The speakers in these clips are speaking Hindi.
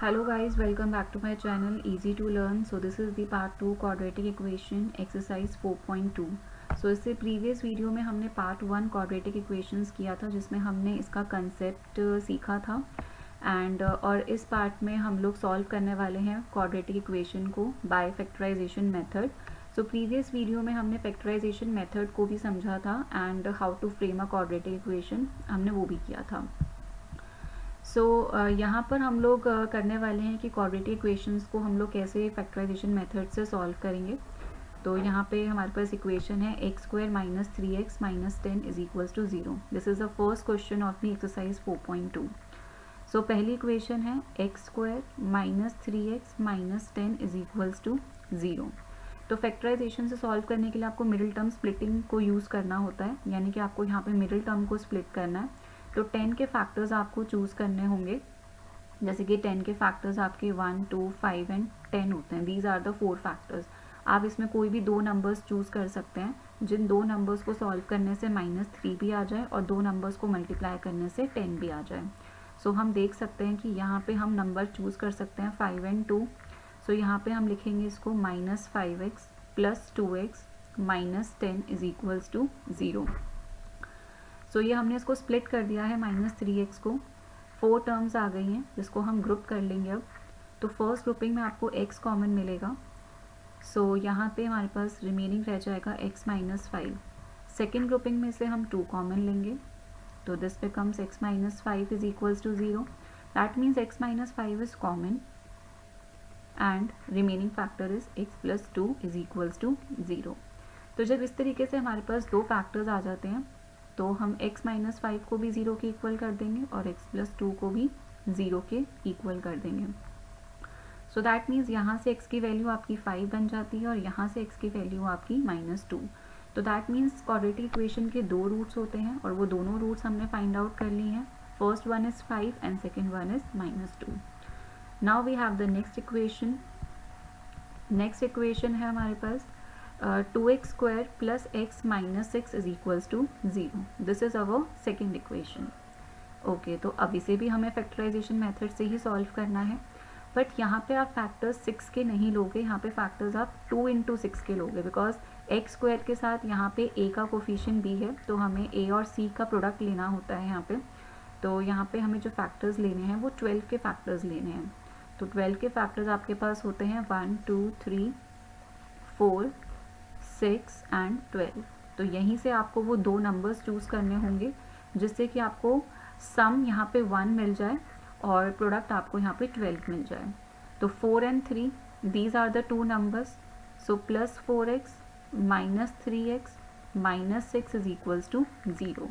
Hello guys, welcome back to my channel Easy to Learn. So this is the part 2 quadratic equation exercise 4.2. So इससे प्रीवियस वीडियो में हमने पार्ट 1 quadratic equations किया था जिसमें हमने इसका कंसेप्ट सीखा था और इस पार्ट में हम लोग सॉल्व करने वाले हैं quadratic equation को by factorisation method. So previous video में हमने फैक्टराइजेशन मेथड को भी समझा था and how to frame a quadratic equation हमने वो भी किया था. यहाँ पर हम लोग करने वाले हैं कि क्वाड्रेटिक इक्वेशंस को हम लोग कैसे फैक्टराइजेशन मेथड से सॉल्व करेंगे. तो यहाँ पे हमारे पास इक्वेशन है x square minus 3x minus 10 is equals to 0. This is the first question of the exercise 4.2. So पहली इक्वेशन है x square minus 3x minus 10 is equals to 0. तो फैक्टराइजेशन से सॉल्व करने के लिए आपको मिडिल टर्म स्प्लिटिंग को यूज़ करना होता है, यानी कि आपको यहाँ पे मिडिल टर्म को स्प्लिट करना है. तो 10 के फैक्टर्स आपको चूज़ करने होंगे, जैसे कि 10 के फैक्टर्स आपके 1, 2, 5 एंड 10 होते हैं. These are the 4 factors. आप इसमें कोई भी दो नंबर्स चूज़ कर सकते हैं जिन दो नंबर्स को सॉल्व करने से -3 भी आ जाए और दो नंबर्स को मल्टीप्लाई करने से 10 भी आ जाए. सो हम देख सकते हैं कि यहाँ पे हम नंबर चूज़ कर सकते हैं 5 एंड 2. सो यहाँ पे हम लिखेंगे इसको -5x plus 2x minus 10 is equals to 0. So ये हमने इसको स्प्लिट कर दिया है -3x को. 4 टर्म्स आ गई हैं जिसको हम ग्रुप कर लेंगे अब. तो फर्स्ट ग्रुपिंग में आपको x कॉमन मिलेगा. सो यहाँ पे हमारे पास रिमेनिंग रह जाएगा x माइनस 5. सेकेंड ग्रुपिंग में से हम 2 कॉमन लेंगे, तो this becomes x minus 5 is equals to 0. That means x minus 5 is common and remaining factor is x plus 2 is equals to 0. तो जब इस तरीके से हमारे पास दो फैक्टर्स आ जाते हैं तो हम x माइनस 5 को भी 0 के इक्वल कर देंगे और x प्लस 2 को भी 0 के इक्वल कर देंगे. सो दैट मीन्स यहाँ से x की वैल्यू आपकी 5 बन जाती है और यहाँ से x की वैल्यू आपकी -2. तो दैट मीन्स क्वाड्रेटिक इक्वेशन के दो रूट्स होते हैं और वो दोनों रूट्स हमने फाइंड आउट कर ली हैं. First one is 5 and second one is -2. Now we have the next equation. Next equation है हमारे पास 2x square plus x minus 6 is equals to 0. This is our second equation. Okay, तो अब इसे भी हमें फैक्टराइजेशन मेथड से ही सॉल्व करना है. बट यहाँ पे आप फैक्टर्स 6 के नहीं लोगे, यहाँ पे फैक्टर्स आप 2 इंटू 6 के लोगे, बिकॉज x स्क्वायर के साथ यहाँ पे a का कोफिशिएंट b है, तो हमें a और c का प्रोडक्ट लेना होता है यहाँ पे. तो यहाँ पे हमें जो फैक्टर्स लेने हैं वो 12 के फैक्टर्स लेने हैं. तो 12 के फैक्टर्स आपके पास होते हैं 1, 2, 3, 4, 6 एंड 12. तो यहीं से आपको वो दो नंबर्स चूज़ करने होंगे जिससे कि आपको सम यहाँ पे 1 मिल जाए और प्रोडक्ट आपको यहाँ पे 12 मिल जाए. तो 4 and 3 these are the two numbers. So plus 4x minus 3x minus 6 is equals to 0.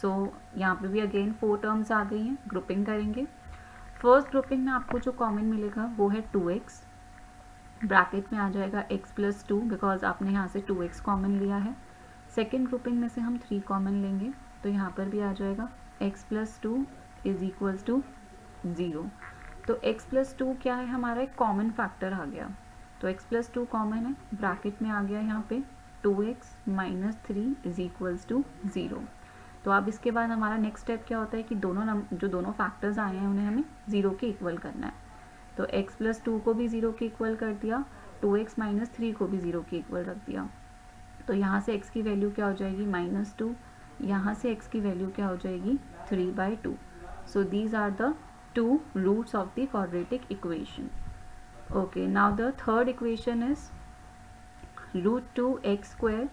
So यहाँ पे भी अगेन 4 टर्म्स आ गई हैं. ग्रुपिंग करेंगे. फर्स्ट ग्रुपिंग में आपको जो कॉमन मिलेगा वो है 2x. ब्रैकेट में आ जाएगा x प्लस 2 बिकॉज आपने यहाँ से 2x कॉमन लिया है. सेकेंड ग्रुपिंग में से हम 3 कॉमन लेंगे, तो यहाँ पर भी आ जाएगा x plus 2 is equals to 0. तो x प्लस 2 क्या है, हमारा एक कॉमन फैक्टर आ गया. तो x प्लस 2 कॉमन है, ब्रैकेट में आ गया यहाँ पे 2x minus 3 is equals to 0. तो अब इसके बाद हमारा नेक्स्ट स्टेप क्या होता है कि जो दोनों फैक्टर्स आए हैं उन्हें हमें 0 के इक्वल करना है. तो x प्लस 2 को भी 0 के इक्वल कर दिया, 2x माइनस 3 को भी 0 के इक्वल रख दिया. तो यहाँ से x की वैल्यू क्या हो जाएगी -2, यहाँ से x की वैल्यू क्या हो जाएगी 3/2. So these are the two roots of the quadratic equation. Okay, now the third equation is √2x square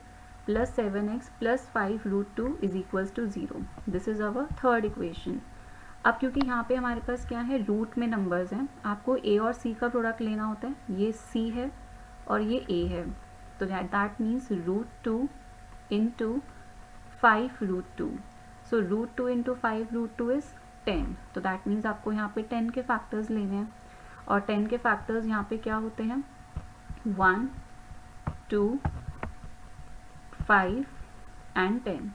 plus 7x plus 5 √2 is equals to 0. This is our third equation. अब क्योंकि यहाँ पे हमारे पास क्या है, रूट में नंबर्स हैं, आपको a और c का प्रोडक्ट लेना होता है. ये c है और ये a है, तो that means √2 into 5 √2. So √2 into 5 √2 is 10. तो दैट मीन्स आपको यहाँ पे 10 के फैक्टर्स लेने हैं और 10 के फैक्टर्स यहाँ पे क्या होते हैं 1, 2, 5 एंड 10.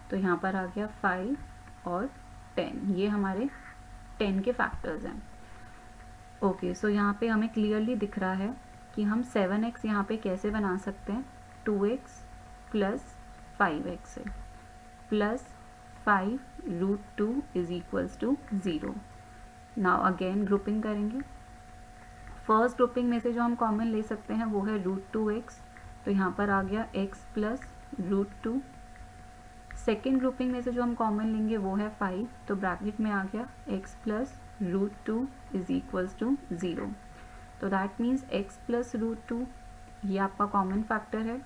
तो यहाँ पर आ गया 5 और 10, ये हमारे 10 के फैक्टर्स हैं. ओके, सो यहाँ पे हमें क्लियरली दिख रहा है कि हम 7x यहाँ पे कैसे बना सकते हैं, 2x प्लस 5x से plus 5 √2 is equals to 0. Now again grouping करेंगे। फर्स्ट ग्रुपिंग में से जो हम कॉमन ले सकते हैं वो है √2x, तो यहाँ पर आ गया x प्लस √2। सेकेंड ग्रुपिंग में से जो हम कॉमन लेंगे वो है 5, तो ब्रैकेट में आ गया x plus √2 is equals to 0। तो दैट मीन्स x प्लस √2 ये आपका कॉमन फैक्टर है,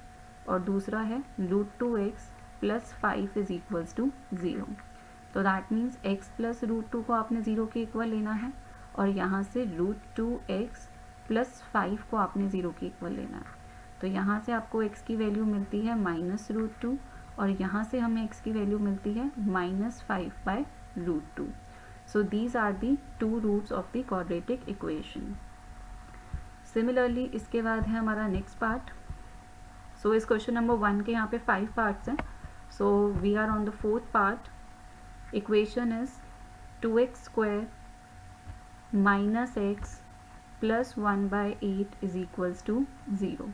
और दूसरा है √2x plus 5 is equals to 0। तो दैट मीन्स x प्लस √2 को आपने 0 के इक्वल लेना है, और यहाँ से √2x प्लस 5 को आपने 0 के इक्वल लेना है। तो यहाँ से आपको x की वैल्यू मिलती है -√2, और यहाँ से हमें x की वैल्यू मिलती है -5/√2। So these are the 2 roots of the quadratic equation. Similarly इसके बाद है हमारा नेक्स्ट पार्ट। सो इस क्वेश्चन नंबर 1 के यहाँ पे 5 पार्ट्स हैं। So we are on the 4th part. Equation is 2x² minus x plus 1/8 is equals to 0।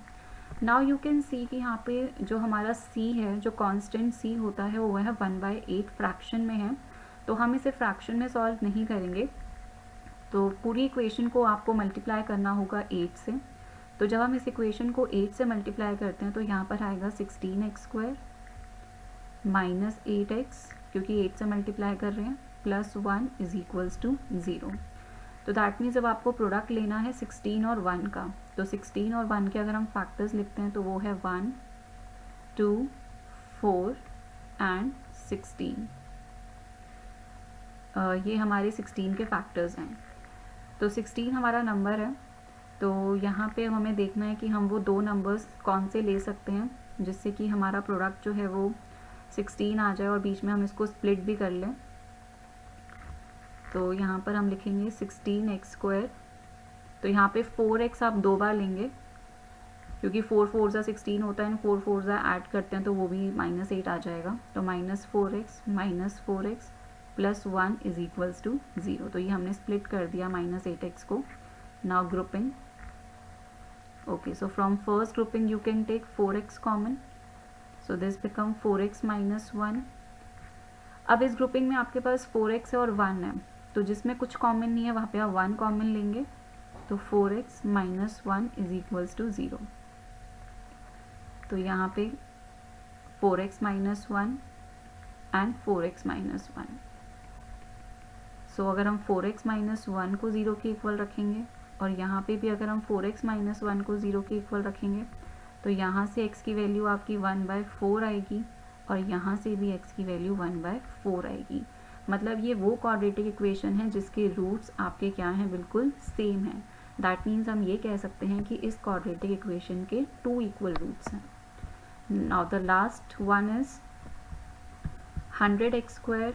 Now you can see कि यहाँ पे जो हमारा c है, जो कांस्टेंट c होता है वो है 1/8 फ्रैक्शन में है, तो हम इसे फ्रैक्शन में सॉल्व नहीं करेंगे। तो पूरी इक्वेशन को आपको मल्टीप्लाई करना होगा 8 से। तो जब हम इस इक्वेशन को 8 से मल्टीप्लाई करते हैं तो यहाँ पर आएगा 16x² माइनस 8x, क्योंकि 8 से मल्टीप्लाई कर रहे हैं, प्लस 1 इज इक्वल्स टू 0। तो दैट मीन्स जब आपको प्रोडक्ट लेना है 16 और 1 का, तो 16 और 1 के अगर हम फैक्टर्स लिखते हैं तो वो है 1, 2, 4 एंड 16। ये हमारे 16 के फैक्टर्स हैं। तो 16 हमारा नंबर है, तो यहाँ पे हमें देखना है कि हम वो दो नंबर्स कौन से ले सकते हैं जिससे कि हमारा प्रोडक्ट जो है वो 16 आ जाए और बीच में हम इसको स्प्लिट भी कर लें। तो यहाँ पर हम लिखेंगे 16x²। तो यहाँ पे 4x आप 2 बार लेंगे, क्योंकि 4 4 16 होता है, 4 4 ऐड करते हैं तो वो भी -8 आ जाएगा। तो -4x plus 1 is equals to 0। तो ये हमने स्प्लिट कर दिया -8x को। Now grouping. Okay, so from first grouping you can take 4x common, so this become 4x - 1। अब इस ग्रुपिंग में आपके पास 4x और 1 है, तो जिसमें कुछ कॉमन नहीं है वहाँ पे आप 1 कॉमन लेंगे, तो 4x - 1 इज इक्वल्स टू 0। तो यहाँ पे 4x - 1 एंड 4x - 1। सो अगर हम 4x - 1 को 0 के इक्वल रखेंगे, और यहाँ पे भी अगर हम 4x - 1 को 0 के इक्वल रखेंगे, तो यहाँ से x की वैल्यू आपकी 1/4 आएगी, और यहाँ से भी x की वैल्यू 1/4 आएगी। मतलब ये वो क्वाड्रेटिक इक्वेशन है जिसके रूट्स आपके क्या हैं, बिल्कुल सेम हैं। दैट मीन्स हम ये कह सकते हैं कि इस क्वाड्रेटिक इक्वेशन के 2 इक्वल रूट्स हैं। Now the last one is 100x²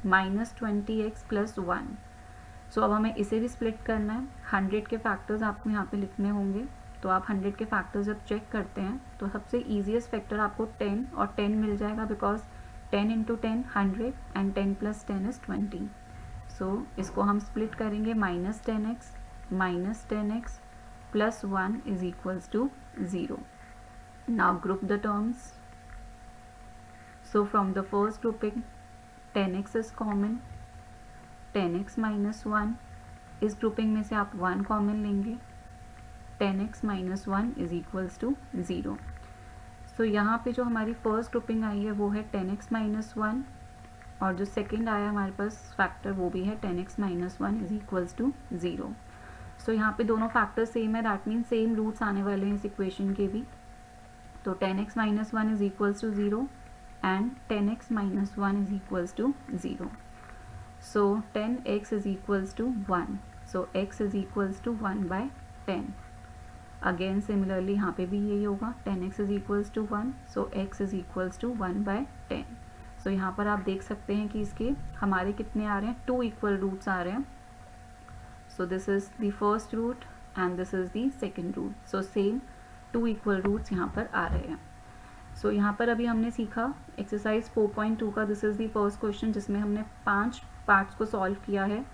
minus 20x plus 1। सो अब हमें इसे भी स्प्लिट करना है। 100 के फैक्टर्स आपको यहाँ पे लिखने होंगे, तो आप 100 के फैक्टर्स जब चेक करते हैं तो सबसे ईजीएस्ट फैक्टर आपको 10 और 10 मिल जाएगा, बिकॉज 10 × 10 100 एंड 10 + 10 इज 20। सो इसको हम स्प्लिट करेंगे, -10x plus 1 is equals to 0। Now group the terms. So from the first grouping 10x is common, 10x - 1। इस ग्रुपिंग में से आप 1 कॉमन लेंगे, 10x - 1 is equals to 0। So यहाँ पे जो हमारी फर्स्ट ग्रुपिंग आई है वो है 10x - 1, और जो सेकंड आया हमारे पास फैक्टर वो भी है 10x - 1 is equals to 0। So यहाँ पे दोनों फैक्टर सेम है, दैट मीन्स सेम रूट्स आने वाले हैं इस इक्वेशन के भी। तो 10x - 1 is equals to 0 and 10x - 1 is equals to 0। So 10x is equals to 1, so x is equals to 1/10। Again similarly यहाँ पे भी यही होगा, 10x is equals to 1, so x is equals to 1/10। So यहाँ पर आप देख सकते हैं कि इसके हमारे कितने आ रहे हैं, 2 इक्वल रूट्स आ रहे हैं। So this is the first root and this is the second root. So same 2 equal roots यहाँ पर आ रहे हैं। सो यहाँ पर अभी हमने सीखा एक्सरसाइज 4.2 का, this is the first question जिसमें हमने 5 पार्ट्स को सॉल्व किया है,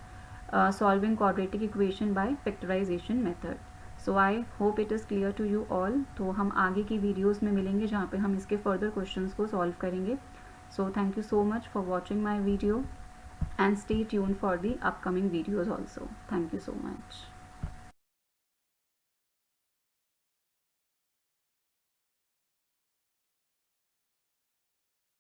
solving quadratic equation by factorisation method. So I hope it is clear to you all. तो हम आगे की वीडियोज़ में मिलेंगे जहाँ पे हम इसके फर्दर क्वेश्चंस को सॉल्व करेंगे। So thank you so much for watching my video. and stay tuned for the upcoming videos also. Thank you so much.